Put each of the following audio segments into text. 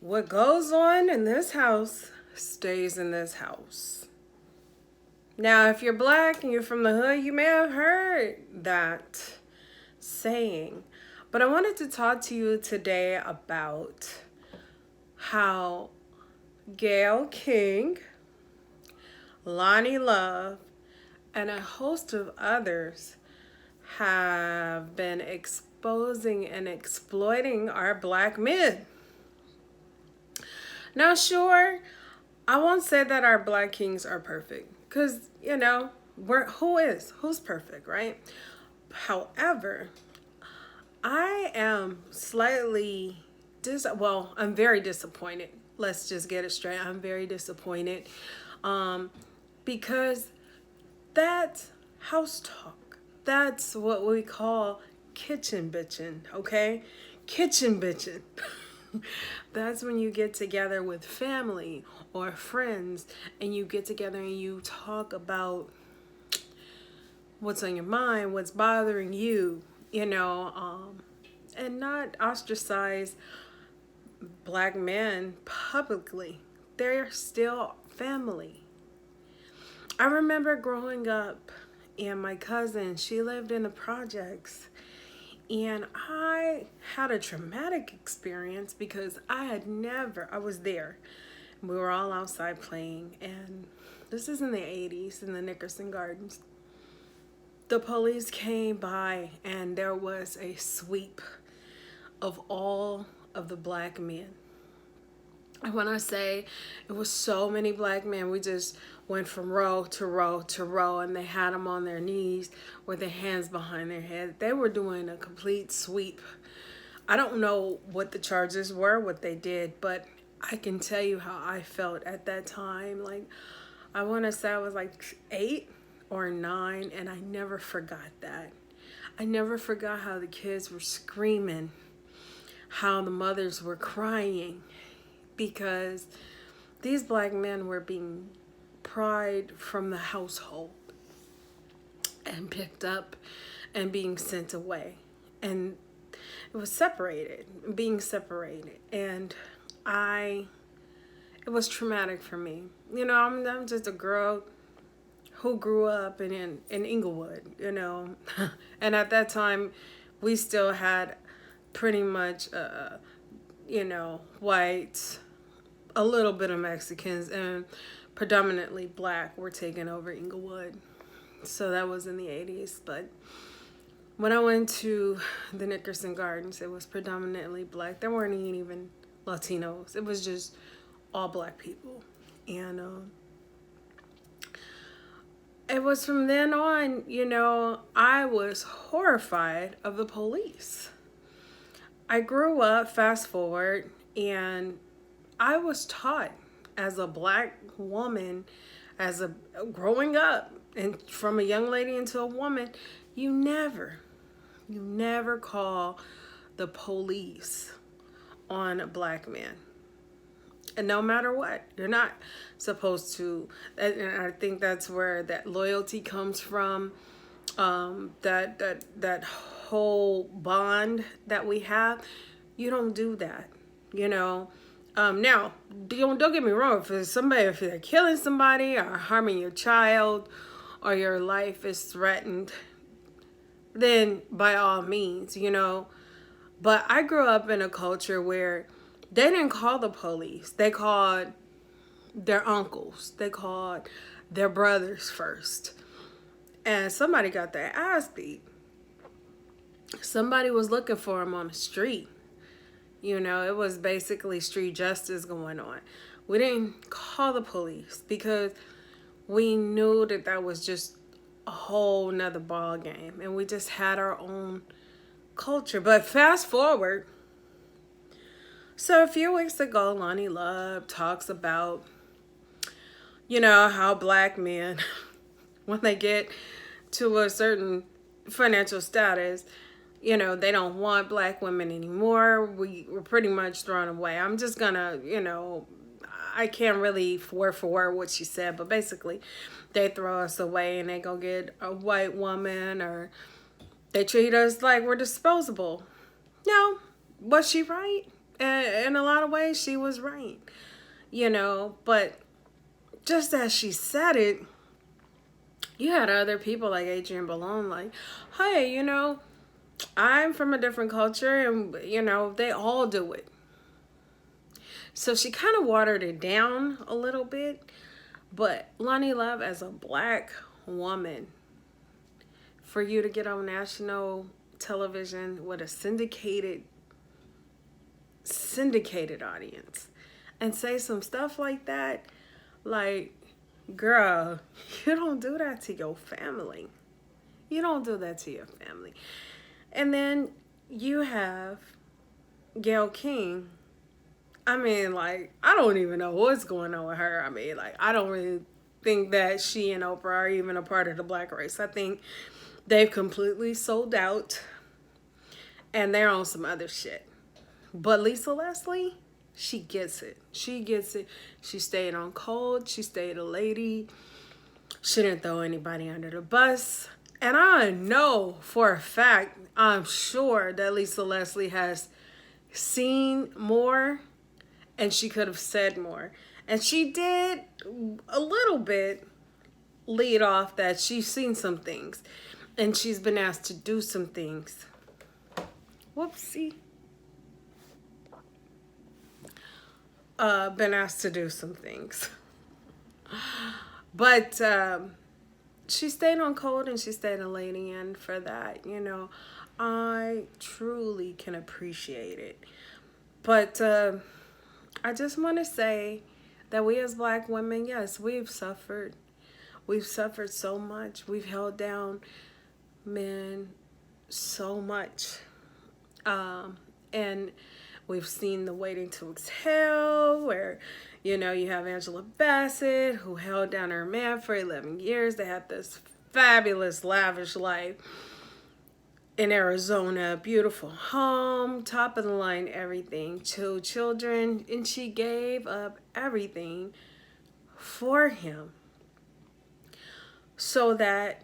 What goes on in this house stays in this house. Now, if you're black and you're from the hood, you may have heard that saying. But I wanted to talk to you today about how Gayle King, Lonnie Love, and a host of others have been exposing and exploiting our black men. Now, sure, I won't say that our black kings are perfect, because who's perfect, right? However, I am slightly I'm very disappointed. Let's just get it straight. I'm very disappointed, because that's house talk. That's what we call kitchen bitching, okay? Kitchen bitching. That's when you get together with family or friends and you get together and you talk about what's on your mind, what's bothering you, and not ostracize black men publicly. They're still family. I remember growing up and my cousin, she lived in the projects. And I had a traumatic experience because I was there. We were all outside playing, and this is in the 80s in the Nickerson Gardens. The police came by, and there was a sweep of all of the black men. And when I say it was so many black men, we just went from row to row to row, and they had them on their knees with their hands behind their head. They were doing a complete sweep. I don't know what the charges were, what they did, but I can tell you how I felt at that time. Like, I want to say I was like 8 or 9, and I never forgot that. I never forgot how the kids were screaming, how the mothers were crying, because these black men were being pried from the household and picked up and being sent away. And it was being separated. And it was traumatic for me. I'm just a girl who grew up in Inglewood, and at that time we still had pretty much, whites, a little bit of Mexicans, and predominantly black were taking over Inglewood. So that was in the 80s. But when I went to the Nickerson Gardens, it was predominantly black. There weren't even Latinos. It was just all black people. And it was from then on, I was horrified of the police. I grew up, fast forward, and I was taught as a black woman, growing up, and from a young lady into a woman, you never call the police on a black man. And no matter what, you're not supposed to. And I think that's where that loyalty comes from. That whole bond that we have. You don't do that, Now, don't get me wrong. If they're killing somebody or harming your child, or your life is threatened, then by all means, But I grew up in a culture where they didn't call the police. They called their uncles. They called their brothers first. And somebody got their ass beat. Somebody was looking for them on the street. It was basically street justice going on. We didn't call the police because we knew that was just a whole nother ball game. And we just had our own culture. But fast forward. So a few weeks ago, Lonnie Love talks about, how black men, when they get to a certain financial status, they don't want black women anymore. We're pretty much thrown away. I'm just gonna, I can't really word for word what she said, but basically they throw us away and they go get a white woman, or they treat us like we're disposable. No, was she right? And in a lot of ways, she was right, you know. But just as she said it, you had other people like Adrienne Balone, like, hey, you know, I'm from a different culture, and, you know, they all do it. So she kind of watered it down a little bit. But Loni Love, as a black woman, for you to get on national television with a syndicated audience and say some stuff like that, like, girl, you don't do that to your family. You don't do that to your family. And then you have Gayle King. I mean, like, I don't even know what's going on with her. I mean, like, I don't really think that she and Oprah are even a part of the black race. I think they've completely sold out and they're on some other shit. But Lisa Leslie, she gets it. She gets it. She stayed on code. She stayed a lady. She didn't throw anybody under the bus. And I know for a fact, I'm sure that Lisa Leslie has seen more and she could have said more. And she did a little bit lead off that she's seen some things and she's been asked to do some things. Whoopsie. Been asked to do some things. But she stayed on code and she stayed a lady, and for that, you know, I truly can appreciate it. But I just want to say that we as black women, yes, we've suffered. We've suffered so much. We've held down men so much. And we've seen the Waiting to Exhale, where, you know, you have Angela Bassett, who held down her man for 11 years. They had this fabulous, lavish life in Arizona, beautiful home, top of the line, everything, 2 children, and she gave up everything for him so that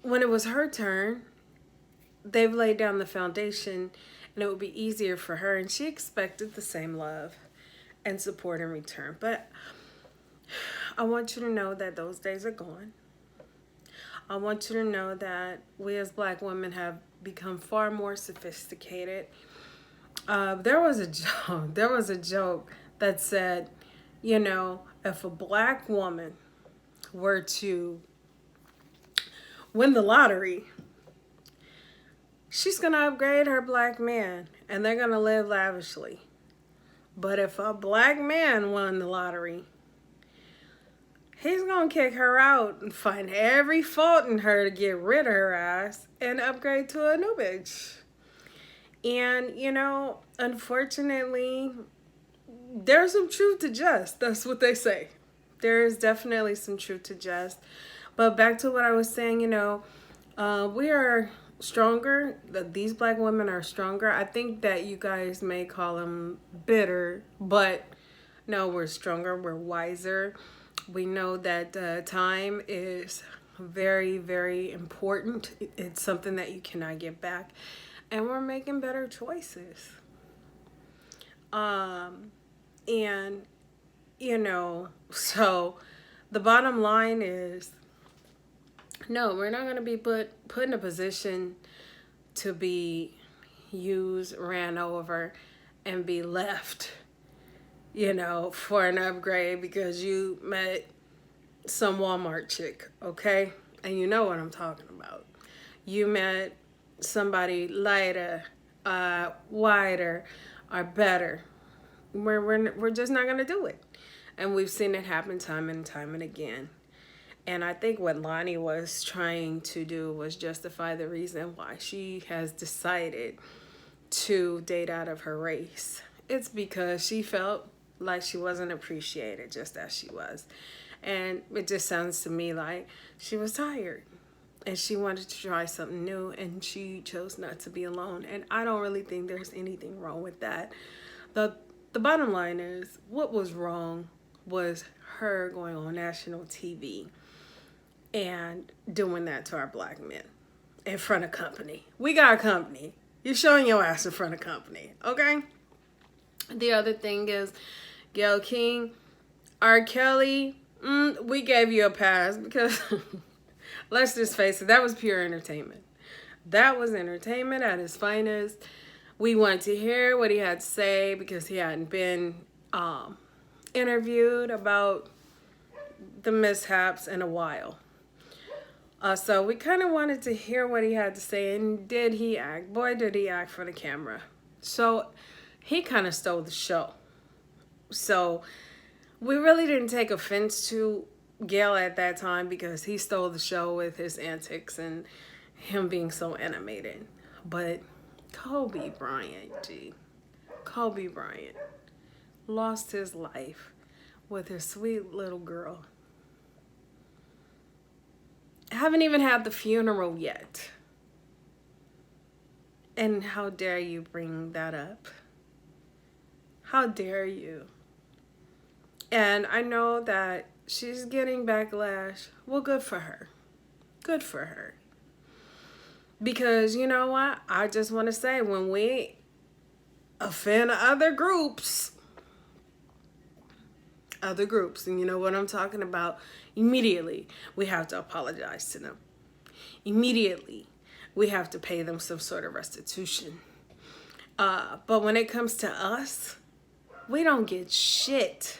when it was her turn, they've laid down the foundation and it would be easier for her, and she expected the same love and support in return. But I want you to know that those days are gone. I want you to know that we as black women have become far more sophisticated. There was a joke that said, you know, if a black woman were to win the lottery, she's going to upgrade her black man and they're going to live lavishly. But if a black man won the lottery, he's going to kick her out and find every fault in her to get rid of her ass and upgrade to a new bitch. And, you know, unfortunately, there's some truth to jest. That's what they say. There is definitely some truth to jest. But back to what I was saying, you know, we are stronger. These black women are stronger. I think that you guys may call them bitter, but no, we're stronger. We're wiser. We know that time is very, very important. It's something that you cannot get back. And we're making better choices. And, you know, so the bottom line is, no, we're not going to be put in a position to be used, ran over, and be left, you know, for an upgrade because you met some Walmart chick, okay? And you know what I'm talking about. You met somebody lighter, wider, or better. We're just not going to do it. And we've seen it happen time and time and again. And I think what Loni was trying to do was justify the reason why she has decided to date out of her race. It's because she felt like she wasn't appreciated just as she was. And it just sounds to me like she was tired and she wanted to try something new and she chose not to be alone. And I don't really think there's anything wrong with that. The bottom line is, what was wrong was her going on national TV and doing that to our black men in front of company. We got a company. You're showing your ass in front of company, okay? The other thing is, Gayle King, R. Kelly, we gave you a pass because let's just face it, that was pure entertainment. That was entertainment at its finest. We wanted to hear what he had to say because he hadn't been interviewed about the mishaps in a while. So we kind of wanted to hear what he had to say, and did he act? Boy, did he act for the camera. So he kind of stole the show. So we really didn't take offense to Gayle at that time because he stole the show with his antics and him being so animated. But Kobe Bryant, Kobe Bryant lost his life with his sweet little girl. Haven't even had the funeral yet. And how dare you bring that up? How dare you? And I know that she's getting backlash. Well, good for her. Good for her. Because you know what? I just want to say, when we offend other groups, and you know what I'm talking about, immediately we have to apologize to them. Immediately we have to pay them some sort of restitution. But when it comes to us, we don't get shit.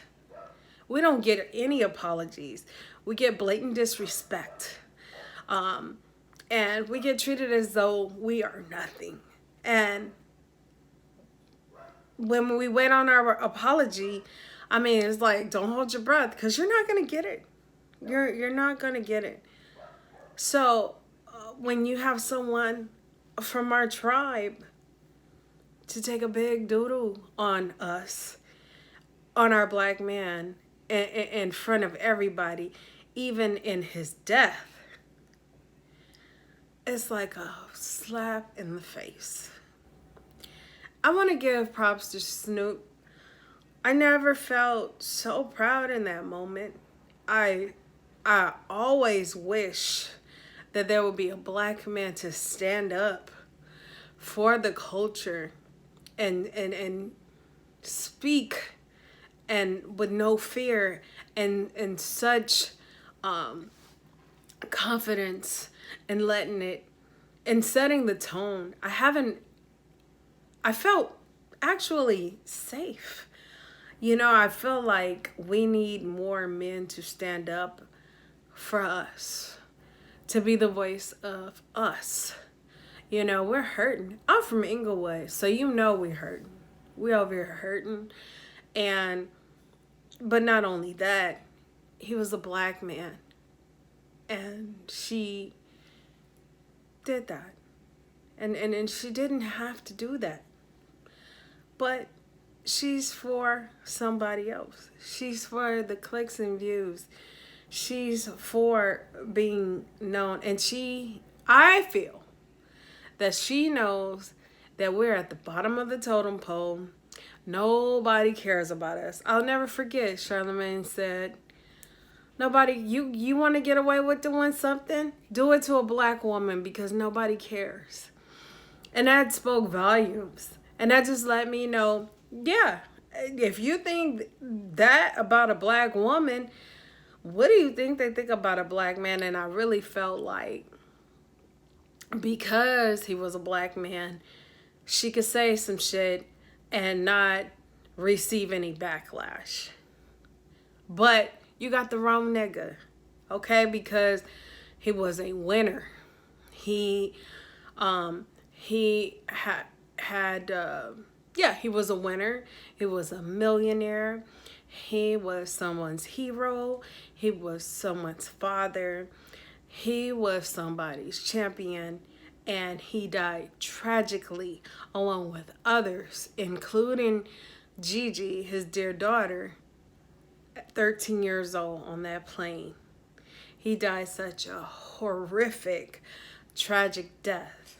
We don't get any apologies. We get blatant disrespect. And we get treated as though we are nothing. And when we wait on our apology, I mean, it's like, don't hold your breath, because you're not going to get it. You're not going to get it. So when you have someone from our tribe to take a big doodle on us, on our black man, in front of everybody, even in his death, it's like a slap in the face. I want to give props to Snoop. I never felt so proud in that moment. I always wish that there would be a black man to stand up for the culture and speak, and with no fear and such confidence, and letting it and setting the tone. I felt actually safe. You know, I feel like we need more men to stand up for us, to be the voice of us. You know, we're hurting. I'm from Inglewood, so you know we're hurting. We over here hurting. But not only that, he was a black man. And she did that. And she didn't have to do that. But she's for somebody else. She's for the clicks and views. She's for being known. And I feel that she knows that we're at the bottom of the totem pole. Nobody cares about us. I'll never forget, Charlamagne said, nobody, you want to get away with doing something? Do it to a black woman, because nobody cares. And that spoke volumes. And that just let me know, yeah, if you think that about a black woman, what do you think they think about a black man? And I really felt like, because he was a black man, she could say some shit and not receive any backlash. But you got the wrong nigga, okay? Because he was a winner. He was a winner. He was a millionaire. He was someone's hero. He was someone's father. He was somebody's champion. And he died tragically, along with others, including Gigi, his dear daughter, at 13 years old on that plane. He died such a horrific, tragic death.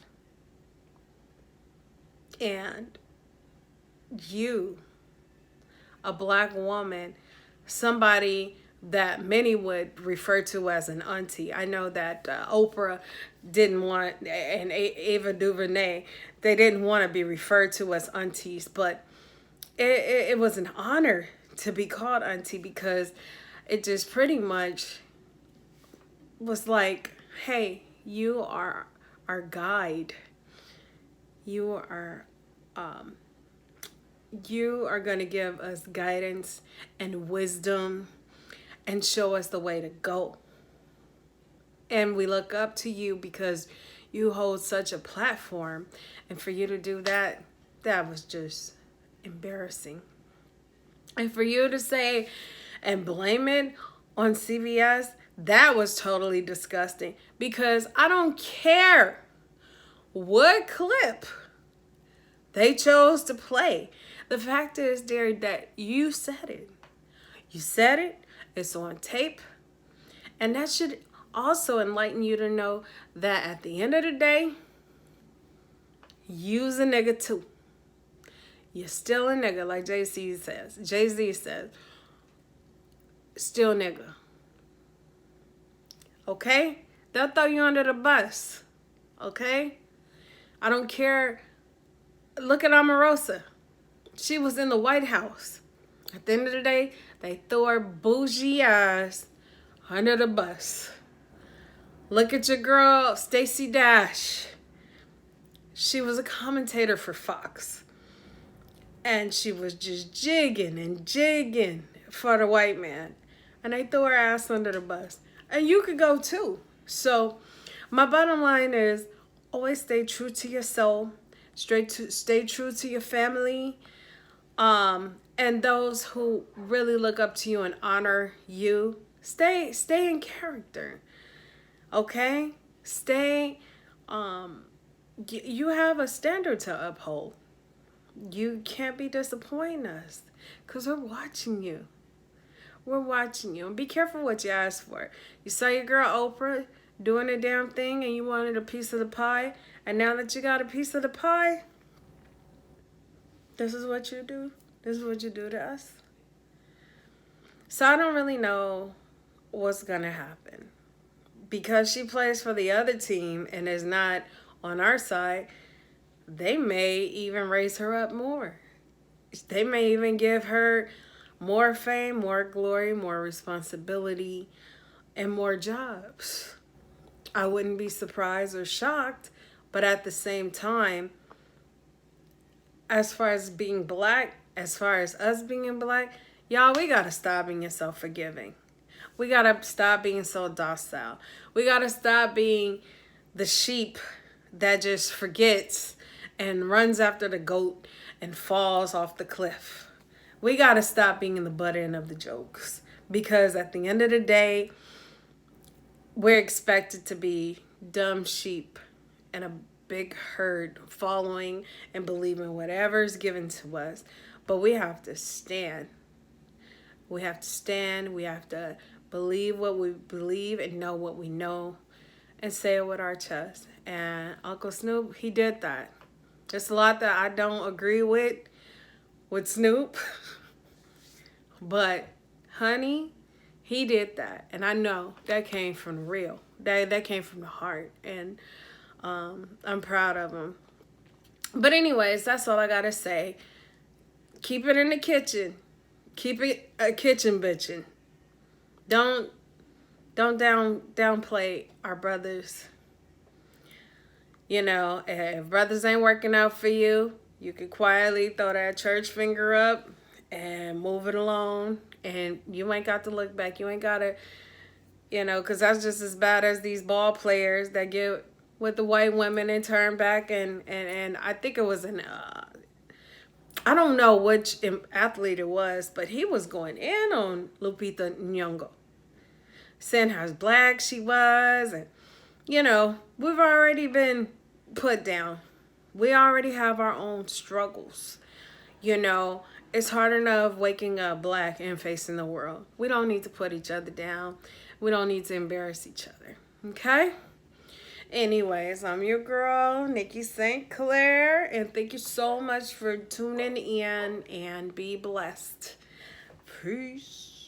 And you, a black woman, somebody that many would refer to as an auntie. I know that Oprah didn't want, and Ava DuVernay, they didn't want to be referred to as aunties, but it was an honor to be called auntie, because it just pretty much was like, hey, you are our guide. You are um, you are going to give us guidance and wisdom and show us the way to go. And we look up to you because you hold such a platform. And for you to do that, that was just embarrassing. And for you to say and blame it on CBS, that was totally disgusting. Because I don't care what clip they chose to play. The fact is, dear, that you said it. You said it. It's on tape. And that should also enlighten you to know that at the end of the day, you's a nigga too. You're still a nigga, like Jay-Z says. Jay-Z says, still nigga. Okay? They'll throw you under the bus. Okay? I don't care. Look at Omarosa. She was in the White House. At the end of the day, they threw her bougie ass under the bus. Look at your girl, Stacey Dash. She was a commentator for Fox. And she was just jigging and jigging for the white man. And they threw her ass under the bus. And you could go too. So my bottom line is, always stay true to your soul. Stay true to your family. And those who really look up to you and honor you, stay in character. Okay? You have a standard to uphold. You can't be disappointing us, because we're watching you. We're watching you. And be careful what you ask for. You saw your girl Oprah doing a damn thing and you wanted a piece of the pie. And now that you got a piece of the pie, this is what you do. This is what you do to us. So I don't really know what's going to happen. Because she plays for the other team and is not on our side, they may even raise her up more. They may even give her more fame, more glory, more responsibility, and more jobs. I wouldn't be surprised or shocked, but at the same time, as far as being black, as far as us being black, y'all, we gotta stop being so forgiving. We gotta stop being so docile. We gotta stop being the sheep that just forgets and runs after the goat and falls off the cliff. We gotta stop being the butt end of the jokes, because at the end of the day, we're expected to be dumb sheep and a big herd following and believing whatever's given to us. But we have to stand. We have to stand. We have to believe what we believe and know what we know and say it with our chest. And Uncle Snoop, he did that. There's a lot that I don't agree with Snoop. But, honey, he did that. And I know that came from the real. That came from the heart. And I'm proud of him. But anyways, that's all I got to say. Keep it in the kitchen. Keep it a kitchen bitchin'. Don't downplay our brothers. You know, if brothers ain't working out for you, you can quietly throw that church finger up and move it along. And you ain't got to look back. You ain't got to, because that's just as bad as these ball players that get with the white women and turn back. And I think it was I don't know which athlete it was, but he was going in on Lupita Nyong'o, saying how black she was. And, we've already been put down. We already have our own struggles. It's hard enough waking up black and facing the world. We don't need to put each other down. We don't need to embarrass each other. Okay? Anyways, I'm your girl, Nikki St. Clair, and thank you so much for tuning in, and be blessed. Peace.